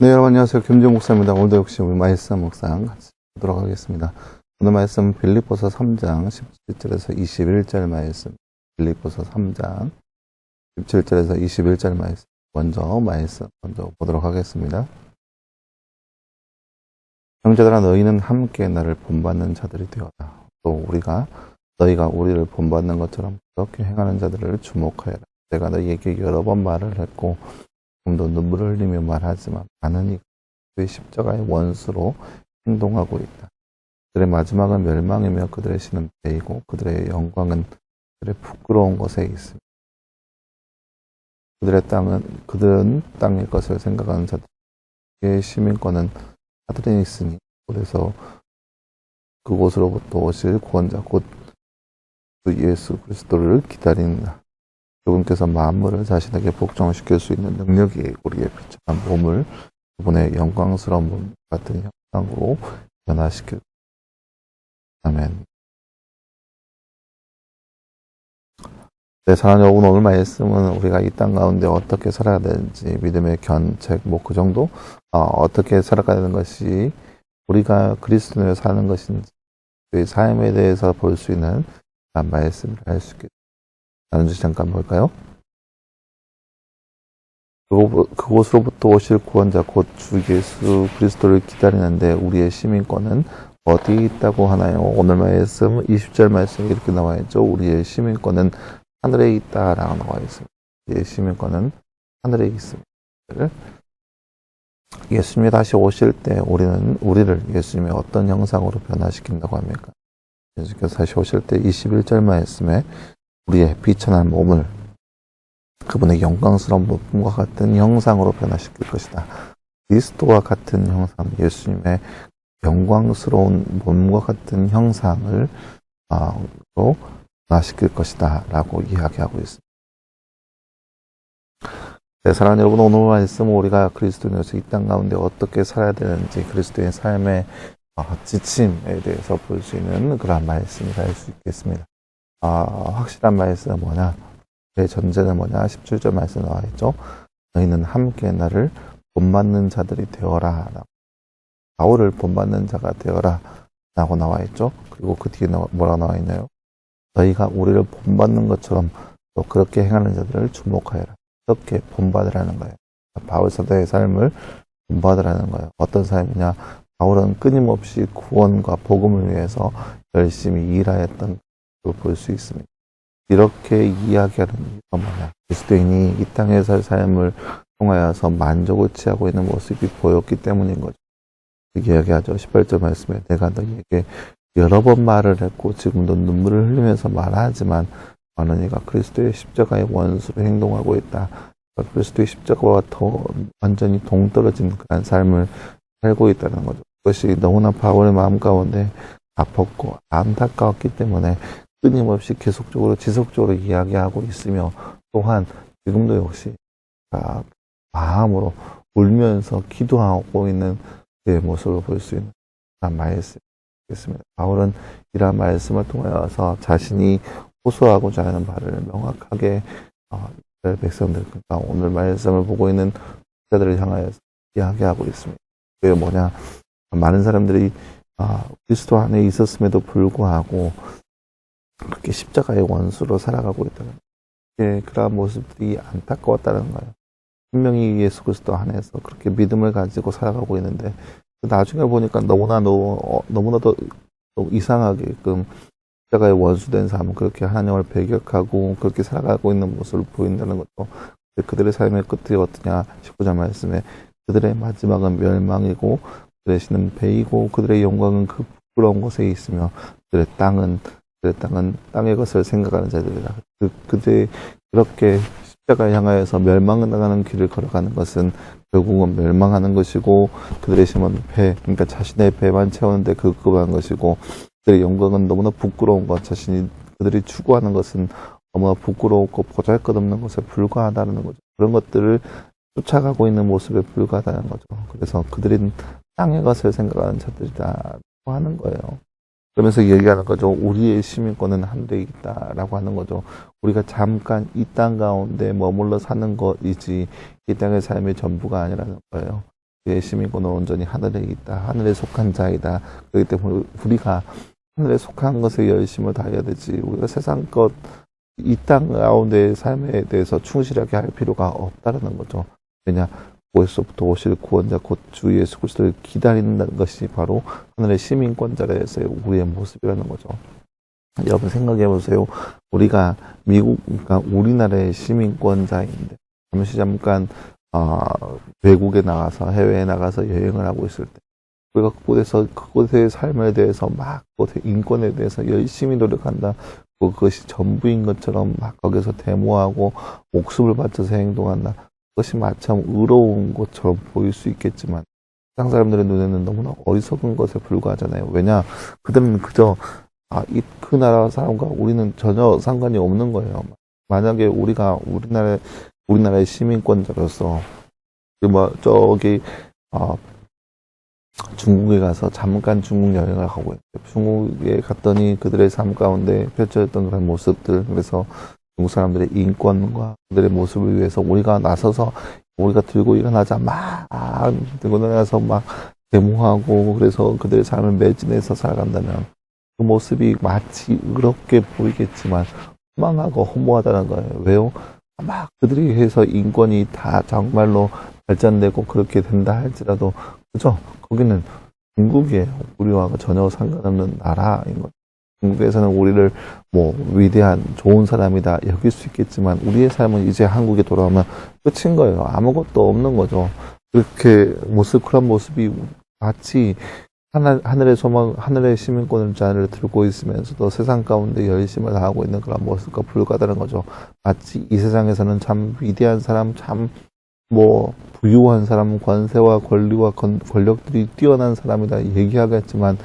네, 여러분 안녕하세요. 김지용 목사입니다. 오늘도 역시 우리 말씀 묵상 같이 보도록 하겠습니다. 오늘 말씀은 빌립보서 3장 17절에서 21절 말씀, 빌립보서 3장 17절에서 21절 말씀 먼저 보도록 하겠습니다. 형제들아, 너희는 함께 나를 본받는 자들이 되어라. 또 너희가 우리를 본받는 것처럼 그렇게 행하는 자들을 주목하여라. 내가 너희에게 여러 번 말을 했고 좀더 눈물을 흘리며 말하지만 많은 이가 십자가의 원수로 행동하고 있다. 그들의 마지막은 멸망이며 그들의 신은 배이고 그들의 영광은 그들의 부끄러운 것에 있습니다. 그들은 땅의 것을 생각하는 자들의 시민권은 하늘에 있으니 그래서 그곳으로부터 오실 구원자 곧 그 예수 그리스도를 기다린다. 그분께서 만물을 자신에게 복종시킬 수 있는 능력이 우리의 비천한 몸을 그분의 영광스러운 몸 같은 형상으로 변화시킬 것입니다. 아멘. 네, 사랑하는 여러분, 오늘 말씀은 우리가 이 땅 가운데 어떻게 살아야 되는지 믿음의 견책, 그 정도? 어떻게 살아가야 되는 것이 우리가 그리스도인으로 사는 것인지 그 삶에 대해서 볼 수 있는 말씀을 할 수 있겠습니다. 다른 주제 잠깐 볼까요? 그곳으로부터 오실 구원자 곧 주 예수 그리스도를 기다리는데 우리의 시민권은 어디 있다고 하나요? 오늘 말씀 20절 말씀이 이렇게 나와 있죠. 우리의 시민권은 하늘에 있다라고 나와 있습니다. 우리의 시민권은 하늘에 있습니다. 예수님이 다시 오실 때 우리를 예수님의 어떤 형상으로 변화시킨다고 합니까? 예수님께서 다시 오실 때 21절 말씀에 우리의 비천한 몸을 그분의 영광스러운 몸과 같은 형상으로 변화시킬 것이다. 그리스도와 같은 형상, 예수님의 영광스러운 몸과 같은 형상을 변화시킬 것이다 라고 이야기하고 있습니다. 네, 사랑하는 여러분, 오늘 말씀은 우리가 그리스도인으로서 이 땅 가운데 어떻게 살아야 되는지 그리스도의 삶의 지침에 대해서 볼 수 있는 그런 말씀이 될 수 있겠습니다. 확실한 말씀은 뭐냐? 그 전제는 뭐냐? 17절 말씀 나와 있죠. 너희는 함께 나를 본받는 자들이 되어라. 바울을 본받는 자가 되어라. 라고 나와 있죠. 그리고 그 뒤에 뭐라고 나와 있나요? 너희가 우리를 본받는 것처럼 또 그렇게 행하는 자들을 주목하여라. 그렇게 본받으라는 거예요. 바울 사도의 삶을 본받으라는 거예요. 어떤 삶이냐? 바울은 끊임없이 구원과 복음을 위해서 열심히 일하였던 볼 수 있습니다. 이렇게 이야기하는 이유가 뭐냐? 그리스도인이 이 땅에 살 삶을 통하여서 만족을 취하고 있는 모습이 보였기 때문인 거죠. 이야기하죠. 18절 말씀에 내가 너희에게 여러 번 말을 했고 지금도 눈물을 흘리면서 말하지만 많은 이가 그리스도의 십자가의 원수로 행동하고 있다. 그리스도의 십자가와 더 완전히 동떨어진 그런 삶을 살고 있다는 거죠. 그것이 너무나 바울의 마음 가운데 아팠고 안타까웠기 때문에 끊임없이 계속적으로 지속적으로 이야기하고 있으며 또한 지금도 역시 마음으로 울면서 기도하고 있는 그의 모습을 볼 수 있는 그런 말씀이겠습니다. 바울은 이러한 말씀을 통하여서 자신이 호소하고자 하는 바를 명확하게 백성들과 오늘 말씀을 보고 있는 자들을 향하여서 이야기하고 있습니다. 그게 뭐냐? 많은 사람들이 그리스도 안에 있었음에도 불구하고 그렇게 십자가의 원수로 살아가고 있다는 거예요. 그러한 모습들이 안타까웠다는 거예요. 분명히 예수 그리스도 안에서 그렇게 믿음을 가지고 살아가고 있는데 나중에 보니까 너무나도 이상하게끔 십자가의 원수된 삶은 그렇게 하나님을 배격하고 그렇게 살아가고 있는 모습을 보인다는 것도 그들의 삶의 끝이 어떠냐? 19절 말씀에 그들의 마지막은 멸망이고 그들의 신은 배이고 그들의 영광은 그 부끄러운 곳에 있으며 그들의 땅은 땅의 것을 생각하는 자들이다. 그들이 그렇게 십자가에 향하여서 멸망을 나가는 길을 걸어가는 것은 결국은 멸망하는 것이고 그들의 심은 배, 그러니까 자신의 배만 채우는데 급급한 것이고 그들의 영광은 너무나 부끄러운 것, 그들이 추구하는 것은 너무나 부끄러웠고 보잘것없는 것에 불과하다는 거죠. 그런 것들을 쫓아가고 있는 모습에 불과하다는 거죠. 그래서 그들은 땅의 것을 생각하는 자들이다 하는 거예요. 그러면서 얘기하는 거죠. 우리의 시민권은 하늘에 있다라고 하는 거죠. 우리가 잠깐 이 땅 가운데 머물러 사는 것이지 이 땅의 삶의 전부가 아니라는 거예요. 우리의 시민권은 온전히 하늘에 있다. 하늘에 속한 자이다. 그렇기 때문에 우리가 하늘에 속한 것에 열심을 다해야 되지. 우리가 세상 것, 이 땅 가운데의 삶에 대해서 충실하게 할 필요가 없다는 거죠. 왜냐? 거기서부터 오실 구원자 곧 주 예수 그리스도를 기다린다는 것이 바로 하늘의 시민권자로서의 우리의 모습이라는 거죠. 여러분 생각해 보세요. 우리가 그러니까 우리나라의 시민권자인데 잠깐 외국에 나가서 해외에 나가서 여행을 하고 있을 때 우리가 그곳의 삶에 대해서 막 그곳의 인권에 대해서 열심히 노력한다. 그것이 전부인 것처럼 막 거기서 데모하고 목숨을 바쳐서 행동한다. 그것이 마참 의로운 것처럼 보일 수 있겠지만 세상 사람들의 눈에는 너무나 어리석은 것에 불과하잖아요. 왜냐? 그들은 그저 그 나라 사람과 우리는 전혀 상관이 없는 거예요. 만약에 우리가 우리나라의 시민권자로서 저기 중국에 가서 잠깐 중국 여행을 하고 있어요. 중국에 갔더니 그들의 삶 가운데 펼쳐졌던 그런 모습들, 그래서 중국 사람들의 인권과 그들의 모습을 위해서 우리가 나서서 우리가 들고 일어나자 막 들고 일어나서 막 데모하고 그래서 그들의 삶을 매진해서 살아간다면 그 모습이 마치 의롭게 보이겠지만 허망하고 허무하다는 거예요. 왜요? 막 그들이 해서 인권이 다 정말로 발전되고 그렇게 된다 할지라도 그죠? 거기는 중국이에요. 우리와 전혀 상관없는 나라인 거죠. 중국에서는 우리를 위대한 좋은 사람이다 여길 수 있겠지만 우리의 삶은 이제 한국에 돌아오면 끝인 거예요. 아무것도 없는 거죠. 그렇게 그런 모습이 마치 하늘의 소망, 하늘의 시민권을 자를 들고 있으면서도 세상 가운데 열심을 다하고 있는 그런 모습과 불과하다는 거죠. 마치 이 세상에서는 참 위대한 사람, 참 부유한 사람, 권세와 권리와 권력들이 뛰어난 사람이다 얘기하겠지만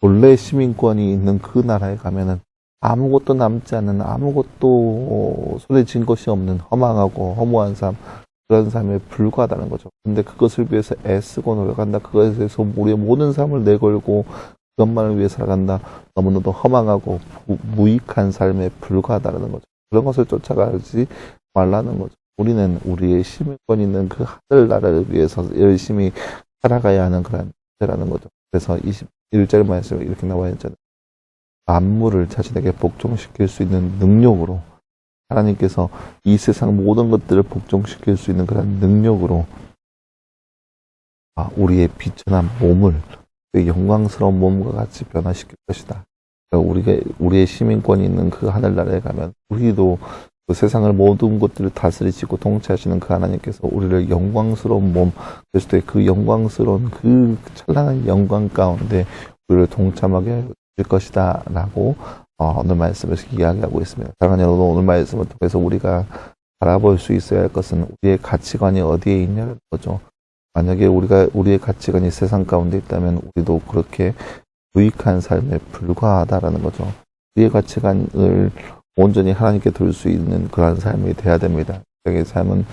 본래 시민권이 있는 그 나라에 가면은 아무것도 남지 않는 아무것도 손에 쥔 것이 없는 허망하고 허무한 삶, 그런 삶에 불과하다는 거죠. 근데 그것을 위해서 애쓰고 노력한다. 그것에 대해서 우리의 모든 삶을 내걸고 그것만을 위해 살아간다. 너무나도 허망하고 무익한 삶에 불과하다는 거죠. 그런 것을 쫓아가지 말라는 거죠. 우리는 우리의 시민권 있는 그 하늘나라를 위해서 열심히 살아가야 하는 그런 때라는 거죠. 그래서 21절 말씀에 이렇게 나와 있잖아요. 만물을 자신에게 복종시킬 수 있는 능력으로 하나님께서 이 세상 모든 것들을 복종시킬 수 있는 그런 능력으로 우리의 비천한 몸을 그 영광스러운 몸과 같이 변화시킬 것이다. 그러니까 우리의 시민권이 있는 그 하늘나라에 가면 우리도 그 세상을 모든 것들을 다스리시고 통치하시는 그 하나님께서 우리를 영광스러운 몸, 그리스도의 그 영광스러운 그 찬란한 영광 가운데 우리를 동참하게 할 것이다 라고 오늘 말씀에서 이야기하고 있습니다. 사랑하는 여러분, 오늘 말씀을 통해서 우리가 바라볼 수 있어야 할 것은 우리의 가치관이 어디에 있냐는 거죠. 만약에 우리의 가치관이 세상 가운데 있다면 우리도 그렇게 유익한 삶에 불과하다라는 거죠. 우리의 가치관을 온전히 하나님께 둘 수 있는 그러한 삶이 돼야 됩니다. 우리의 삶은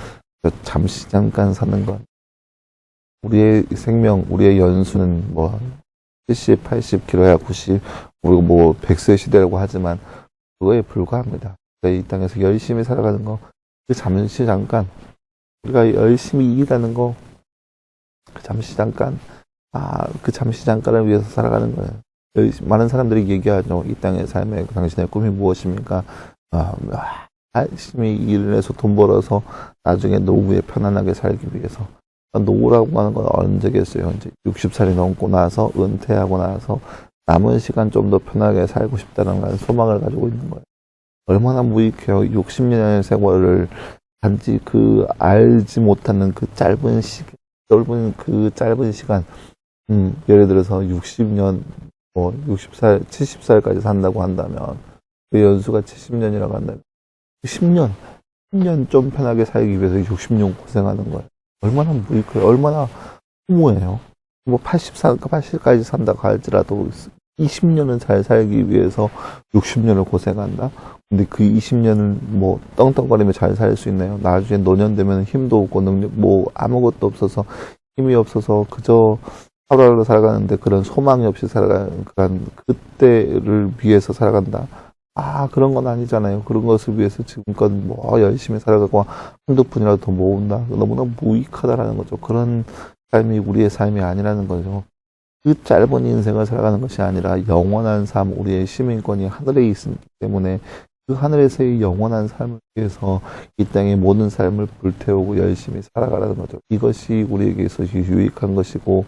잠시 잠깐 사는 것. 우리의 생명, 우리의 연수는 70, 80km야 90, 그리고 100세 시대라고 하지만 그거에 불과합니다. 이 땅에서 열심히 살아가는 거, 그 잠시 잠깐, 우리가 열심히 일하는 거, 그 잠시 잠깐, 그 잠시 잠깐을 위해서 살아가는 거예요. 많은 사람들이 얘기하죠. 이 땅의 삶에 당신의 꿈이 무엇입니까? 열심히 일을 해서 돈 벌어서 나중에 노후에 편안하게 살기 위해서. 노후라고 하는 건 언제겠어요? 이제 60살이 넘고 나서 은퇴하고 나서 남은 시간 좀 더 편하게 살고 싶다는 그런 소망을 가지고 있는 거예요. 얼마나 무익해요. 60년의 세월을 단지 알지 못하는 그 짧은 시간, 예를 들어서 60년, 60살, 70살까지 산다고 한다면, 그 연수가 70년이라고 한다면, 10년 좀 편하게 살기 위해서 60년 고생하는 거예요. 얼마나 무익해요. 얼마나 허무해요. 80까지 산다고 할지라도 20년은 잘 살기 위해서 60년을 고생한다? 근데 그 20년을 떵떵거리며 잘 살 수 있나요? 나중에 노년 되면 힘도 없고 능력, 아무것도 없어서 힘이 없어서 그저 하루하루 살아가는데 그런 소망이 없이 살아가는 그런 그때를 위해서 살아간다. 그런 건 아니잖아요. 그런 것을 위해서 지금껏 열심히 살아가고 한두 푼이라도 더 모은다. 너무나 무익하다라는 거죠. 그런 삶이 우리의 삶이 아니라는 거죠. 그 짧은 인생을 살아가는 것이 아니라 영원한 삶, 우리의 시민권이 하늘에 있기 때문에 그 하늘에서의 영원한 삶을 위해서 이 땅의 모든 삶을 불태우고 열심히 살아가라는 거죠. 이것이 우리에게 있어서 유익한 것이고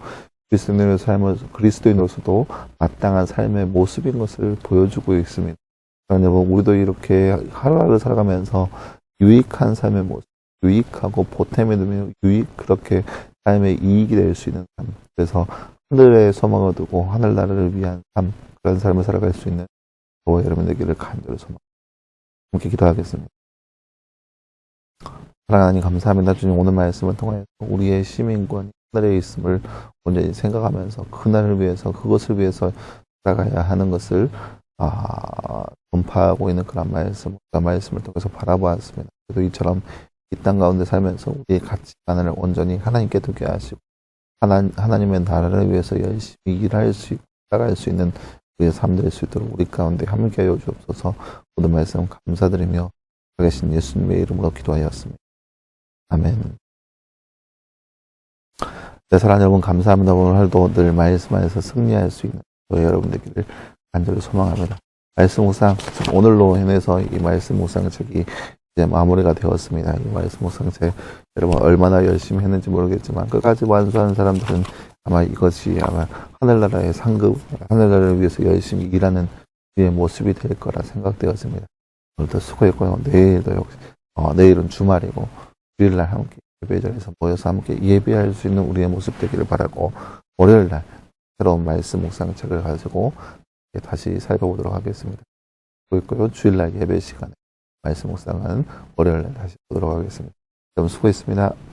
그리스도인의 삶을 그리스도인으로서도 마땅한 삶의 모습인 것을 보여주고 있습니다. 그러나 여러분, 우리도 이렇게 하루하루 살아가면서 유익한 삶의 모습, 유익하고 보탬이 되면 그렇게 삶의 이익이 될 수 있는 삶. 그래서 하늘에 소망을 두고 하늘나라를 위한 삶, 그런 삶을 살아갈 수 있는 저와 여러분 되기를 간절히 소망합니다. 함께 기도하겠습니다. 사랑하는 하나님 감사합니다. 주님, 오늘 말씀을 통해서 우리의 시민권이 하늘에 있음을 온전히 생각하면서 그날을 위해서, 그것을 위해서 살아가야 하는 것을 전파하고 있는 그런 말씀을 통해서 바라보았습니다. 그래도 이처럼 이 땅 가운데 살면서 우리의 가치관을 온전히 하나님께 두게 하시고 하나님의 나라를 위해서 열심히 일할 수 있고 살아갈 수 있는 우리의 삶 될 수 있도록 우리 가운데 함께하여 주옵소서. 모든 말씀 감사드리며 계신 예수님의 이름으로 기도하였습니다. 아멘. 네, 사랑하는 여러분 감사합니다. 오늘 하루도 늘 말씀 안에서 승리할 수 있는 저희 여러분 되기를 간절히 소망합니다. 말씀 묵상 오늘로 인해서 이 말씀 묵상책이 이제 마무리가 되었습니다. 이 말씀 묵상책 여러분 얼마나 열심히 했는지 모르겠지만 끝까지 완수하는 사람들은 아마 이것이 아마 하늘나라의 상급, 하늘나라를 위해서 열심히 일하는 우리의 모습이 될 거라 생각되었습니다. 오늘도 수고했고요. 내일도 역시 내일은 주말이고 주일날 함께 예배 자리에서 모여서 함께 예배할 수 있는 우리의 모습 되기를 바라고 월요일날 새로운 말씀 묵상책을 가지고 다시 살펴보도록 하겠습니다. 수고했고요. 주일날 예배 시간에 말씀 묵상은 월요일날 다시 보도록 하겠습니다. 여러분 수고했습니다.